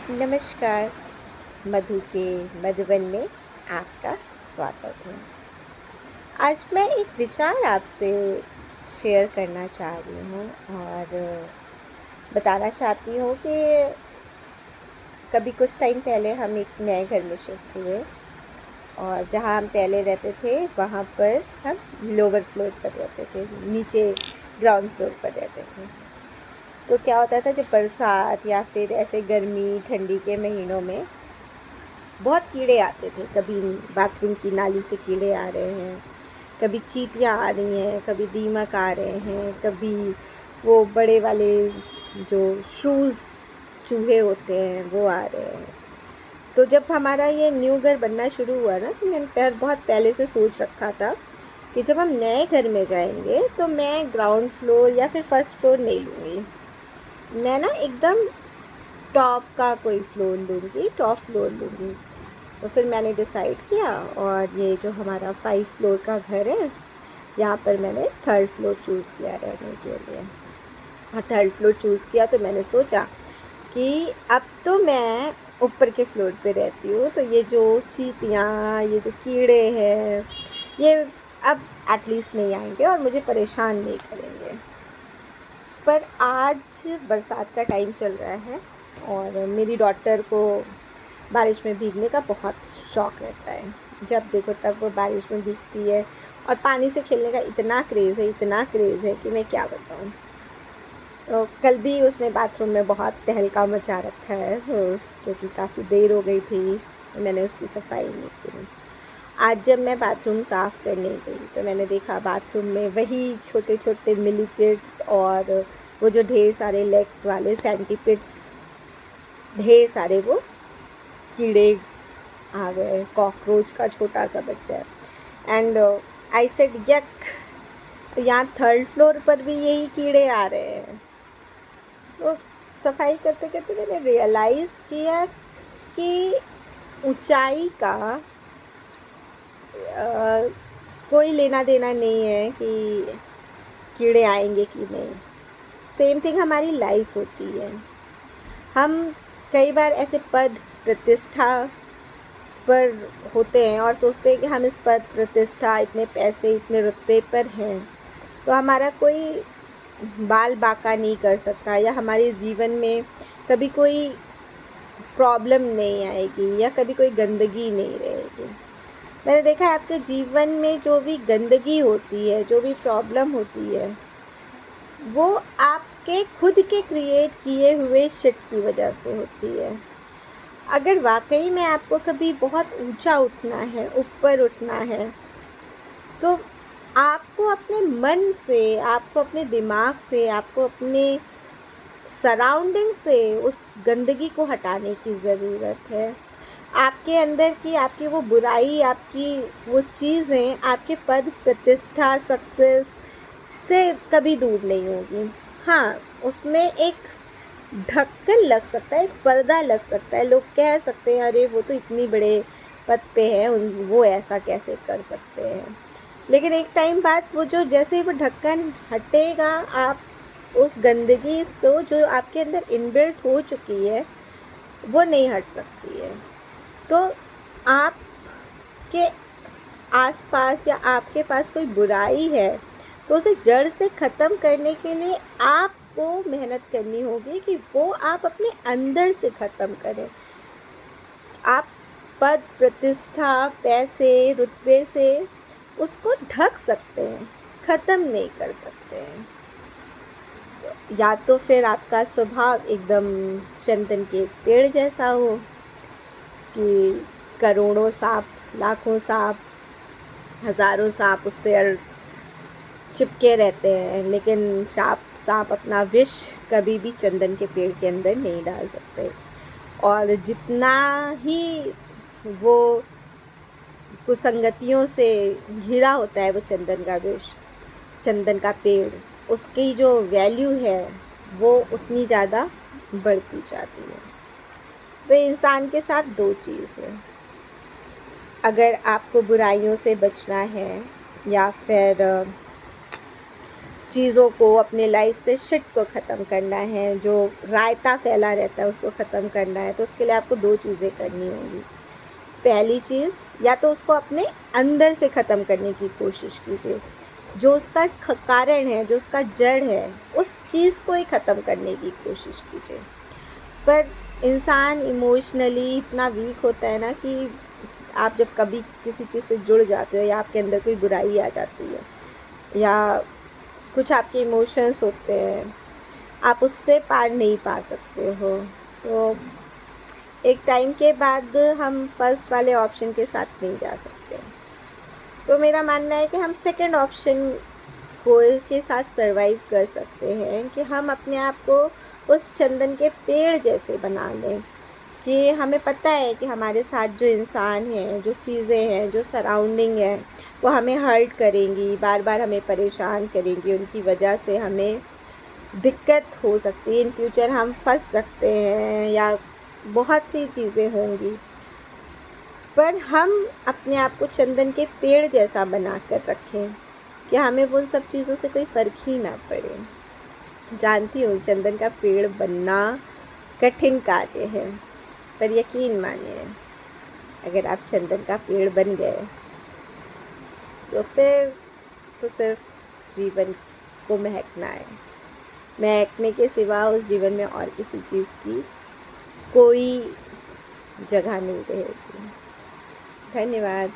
नमस्कार। मधु के मधुबन में आपका स्वागत है। आज मैं एक विचार आपसे शेयर करना चाह रही हूँ और बताना चाहती हूँ कि कभी कुछ टाइम पहले हम एक नए घर में शिफ्ट हुए और जहाँ हम पहले रहते थे वहाँ पर हम लोअर फ्लोर पर रहते थे, नीचे ग्राउंड फ्लोर पर रहते थे। तो क्या होता था, जब बरसात या फिर ऐसे गर्मी ठंडी के महीनों में बहुत कीड़े आते थे। कभी बाथरूम की नाली से कीड़े आ रहे हैं, कभी चींटियाँ आ रही हैं, कभी दीमक आ रहे हैं, कभी वो बड़े वाले जो शूज़ चूहे होते हैं वो आ रहे हैं। तो जब हमारा ये न्यू घर बनना शुरू हुआ ना, तो मैंने बहुत पहले से सोच रखा था कि जब हम नए घर में जाएंगे तो मैं ग्राउंड फ्लोर या फिर फर्स्ट फ्लोर नहीं लूँगी। मैं ना एकदम टॉप का कोई फ्लोर लूँगी, टॉप फ्लोर लूँगी। तो फिर मैंने डिसाइड किया और ये जो हमारा 5 फ्लोर का घर है, यहाँ पर मैंने थर्ड फ्लोर चूज़ किया रहने के लिए। और थर्ड फ्लोर चूज़ किया तो मैंने सोचा कि अब तो मैं ऊपर के फ्लोर पे रहती हूँ, तो ये जो चींटियाँ, ये जो कीड़े हैं, ये अब एटलीस्ट नहीं आएंगे और मुझे परेशान नहीं करेंगे। पर आज बरसात का टाइम चल रहा है और मेरी डॉटर को बारिश में भीगने का बहुत शौक़ रहता है। जब देखो तब वो बारिश में भीगती है और पानी से खेलने का इतना क्रेज़ है, इतना क्रेज़ है कि मैं क्या बताऊँ। तो कल भी उसने बाथरूम में बहुत तहलका मचा रखा है, क्योंकि काफ़ी देर हो गई थी, मैंने उसकी सफाई नहीं की। आज जब मैं बाथरूम साफ़ करने गई तो मैंने देखा बाथरूम में वही छोटे छोटे मिलीपिड्स और वो जो ढेर सारे लेग्स वाले सेंटीपिड्स, ढेर सारे वो कीड़े आ गए। कॉकरोच का छोटा सा बच्चा है। एंड आई सेड यक, यहाँ थर्ड फ्लोर पर भी यही कीड़े आ रहे हैं। तो सफाई करते करते मैंने रियलाइज़ किया कि ऊंचाई का कोई लेना देना नहीं है कि कीड़े आएंगे कि नहीं। सेम थिंग हमारी लाइफ होती है। हम कई बार ऐसे पद प्रतिष्ठा पर होते हैं और सोचते हैं कि हम इस पद प्रतिष्ठा, इतने पैसे, इतने रुतबे पर हैं तो हमारा कोई बाल बाका नहीं कर सकता, या हमारे जीवन में कभी कोई प्रॉब्लम नहीं आएगी, या कभी कोई गंदगी नहीं रहेगी। मैंने देखा है आपके जीवन में जो भी गंदगी होती है, जो भी प्रॉब्लम होती है, वो आपके खुद के क्रिएट किए हुए शिट की वजह से होती है। अगर वाकई में आपको कभी बहुत ऊंचा उठना है, ऊपर उठना है, तो आपको अपने मन से, आपको अपने दिमाग से, आपको अपने सराउंडिंग से उस गंदगी को हटाने की ज़रूरत है। आपके अंदर की आपकी वो बुराई, आपकी वो चीज़ें आपके पद प्रतिष्ठा, सक्सेस से कभी दूर नहीं होगी। हाँ, उसमें एक ढक्कन लग सकता है, एक पर्दा लग सकता है। लोग कह सकते हैं अरे वो तो इतनी बड़े पद पे हैं, वो ऐसा कैसे कर सकते हैं। लेकिन एक टाइम बाद वो जो जैसे ही वो ढक्कन हटेगा, आप उस गंदगी को जो आपके अंदर इनबिल्ट हो चुकी है वो नहीं हट सकती है। तो आपके आसपास या आपके पास कोई बुराई है तो उसे जड़ से ख़त्म करने के लिए आपको मेहनत करनी होगी कि वो आप अपने अंदर से ख़त्म करें। आप पद प्रतिष्ठा, पैसे, रुतबे से उसको ढक सकते हैं, ख़त्म नहीं कर सकते हैं। तो या तो फिर आपका स्वभाव एकदम चंदन के पेड़ जैसा हो कि करोड़ों सांप, लाखों सांप, हज़ारों सांप उससे चिपके रहते हैं, लेकिन सांप अपना विष कभी भी चंदन के पेड़ के अंदर नहीं डाल सकते। और जितना ही वो कुसंगतियों से घिरा होता है वो चंदन का विष, चंदन का पेड़, उसकी जो वैल्यू है वो उतनी ज़्यादा बढ़ती जाती है। तो इंसान के साथ दो चीज़ है। अगर आपको बुराइयों से बचना है या फिर चीज़ों को, अपने लाइफ से शिट को ख़त्म करना है, जो रायता फैला रहता है उसको ख़त्म करना है, तो उसके लिए आपको 2 चीज़ें करनी होंगी। पहली चीज़, या तो उसको अपने अंदर से ख़त्म करने की कोशिश कीजिए। जो उसका कारण है, जो उसका जड़ है, उस चीज़ को ही ख़त्म करने की कोशिश कीजिए। पर इंसान इमोशनली इतना वीक होता है ना कि आप जब कभी किसी चीज़ से जुड़ जाते हो या आपके अंदर कोई बुराई आ जाती है या कुछ आपके इमोशंस होते हैं, आप उससे पार नहीं पा सकते हो। तो एक टाइम के बाद हम फर्स्ट वाले ऑप्शन के साथ नहीं जा सकते। तो मेरा मानना है कि हम सेकंड ऑप्शन को के साथ सर्वाइव कर सकते हैं कि हम अपने आप को उस चंदन के पेड़ जैसे बना लें कि हमें पता है कि हमारे साथ जो इंसान हैं, जो चीज़ें हैं, जो सराउंडिंग है, वो हमें हर्ट करेंगी, बार बार हमें परेशान करेंगी, उनकी वजह से हमें दिक्कत हो सकती है, इन फ्यूचर हम फंस सकते हैं या बहुत सी चीज़ें होंगी। पर हम अपने आप को चंदन के पेड़ जैसा बना कर रखें कि हमें उन सब चीज़ों से कोई फ़र्क ही ना पड़े। जानती हूँ चंदन का पेड़ बनना कठिन कार्य है, पर यकीन मानिए अगर आप चंदन का पेड़ बन गए तो फिर तो सिर्फ जीवन को महकना है। महकने के सिवा उस जीवन में और किसी चीज़ की कोई जगह नहीं रहेगी। धन्यवाद।